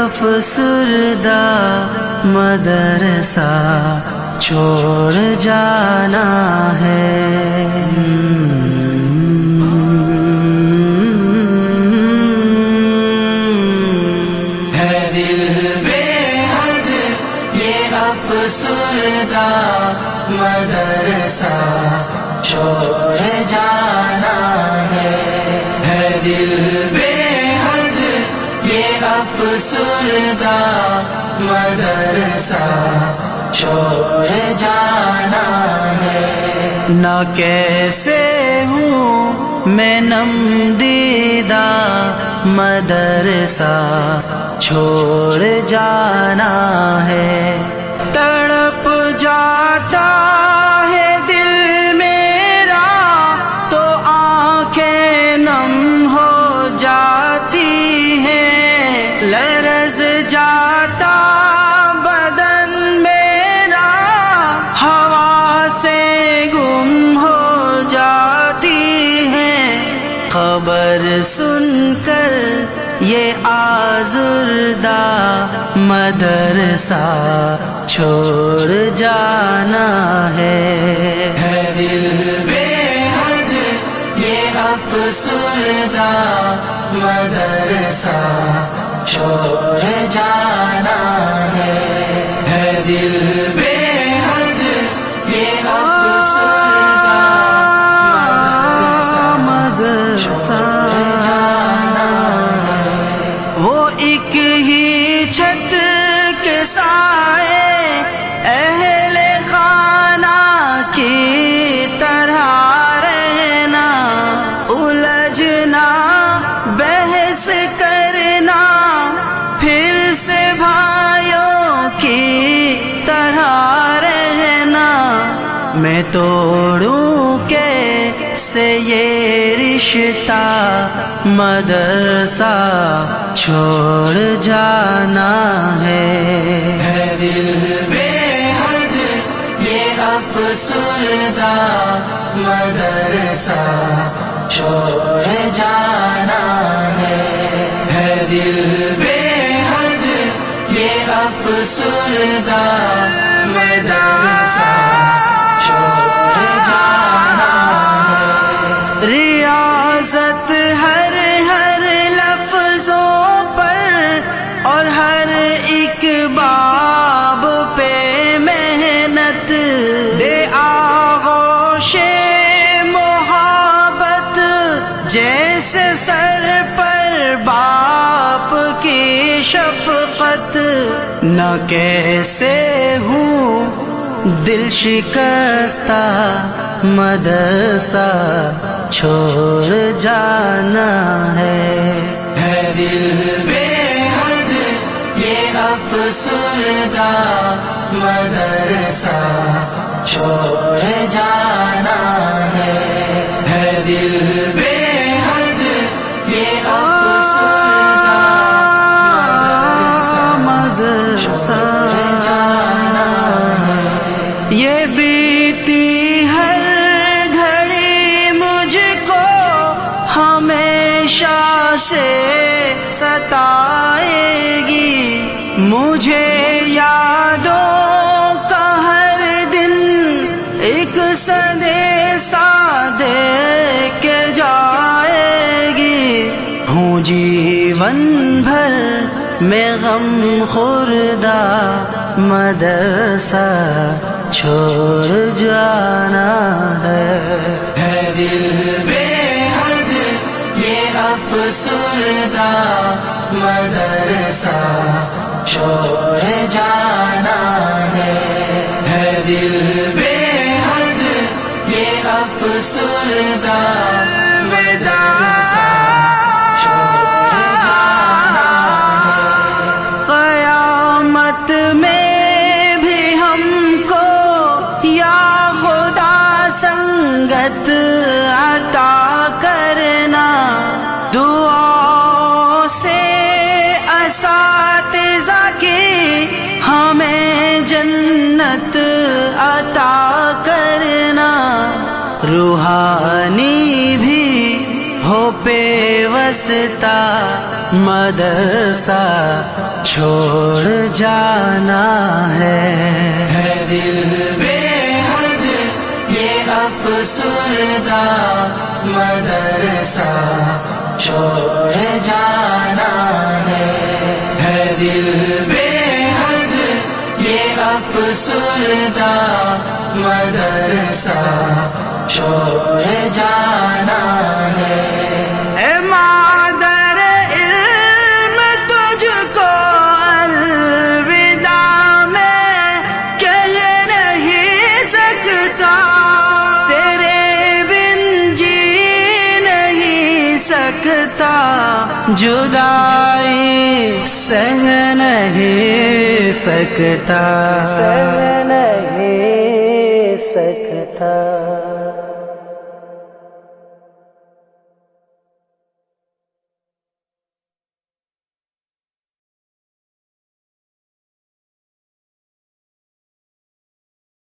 افسردہ مدرسہ چھوڑ جانا ہے۔ افسردہ مدرسہ چھوڑ جانا ہے دل بے حد یہ افسردہ مدرسہ چھوڑ جانا ہے۔ نہ کیسے ہوں میں نم دیدہ مدرسہ چھوڑ جانا ہے۔ تڑپ جاتا ہے دل میرا تو آنکھیں نم ہو جاتی ہیں، لرز جاتا بدن میرا ہوا سے گم ہو جاتی ہیں۔ خبر سن کر یہ آزردہ مدرسہ چھوڑ جانا ہے۔ دل بے حد یہ افسردہ مدرسہ چھوڑ جانا ہے۔ دل بے حد یہ افسردہ مدرسہ چھوڑ جانا ہے۔ وہ ایک ہی چھت کے سائے اہل خانہ کی طرح رہنا، الجھنا بحث کرنا پھر سے بھائیوں کی طرح رہنا۔ میں توڑوں کیسے یہ رشتہ مدرسہ چھوڑ جانا ہے۔ دل بے حد یہ افسردہ مدرسہ چھوڑ جانا ہے۔ دل بے حد یہ افسردہ مدرسہ چھوڑ جانا ہے۔ ریاضت ہر لفظوں پر اور ہر ایک باب پہ محنت دے آغوش محبت جیسے سر پر باپ کی شفقت۔ نہ کیسے ہوں دل شکستہ مدرسہ چھوڑ جانا ہے۔ دل بے حد یہ افسردہ مدرسہ چھوڑ جانا ہے۔ دل بے حد یہ افسردہ مدرسہ چھوڑ جانا ہے۔ یہ بیتی ہر گھڑی مجھ کو ہمیشہ سے ستائے گی، مجھے یادوں کا ہر دن ایک سندیسہ دے کے جائے گی۔ ہوں جیون بھر میں غم خوردہ مدرسہ چھوڑ جانا ہے۔ دل بے حد یہ افسردہ مدرسہ چھوڑ جانا ہے۔ دل بے حد یہ افسردہ مدرسہ چھوڑ جانا ہے۔ قیامت میں بھی ہم کو یا خدا سنگت عطا کرنا، دعاؤں سے اساتذہ کی ہمیں جنت عطا کرنا۔ روحانی بھی ہو پیوستہ مدرسہ چھوڑ جانا ہے دل بے حد یہ افسردہ مدرسہ چھوڑ جانا ہے دل بے حد یہ افسردہ مدرسہ چھوڑ جانا ہے اے مادر علم تجھ کو الوداع میں کہہ نہیں سکتا تیرے بن جی نہیں سکتا جدائی سہ نہیں سکتا سہ نہیں سکتا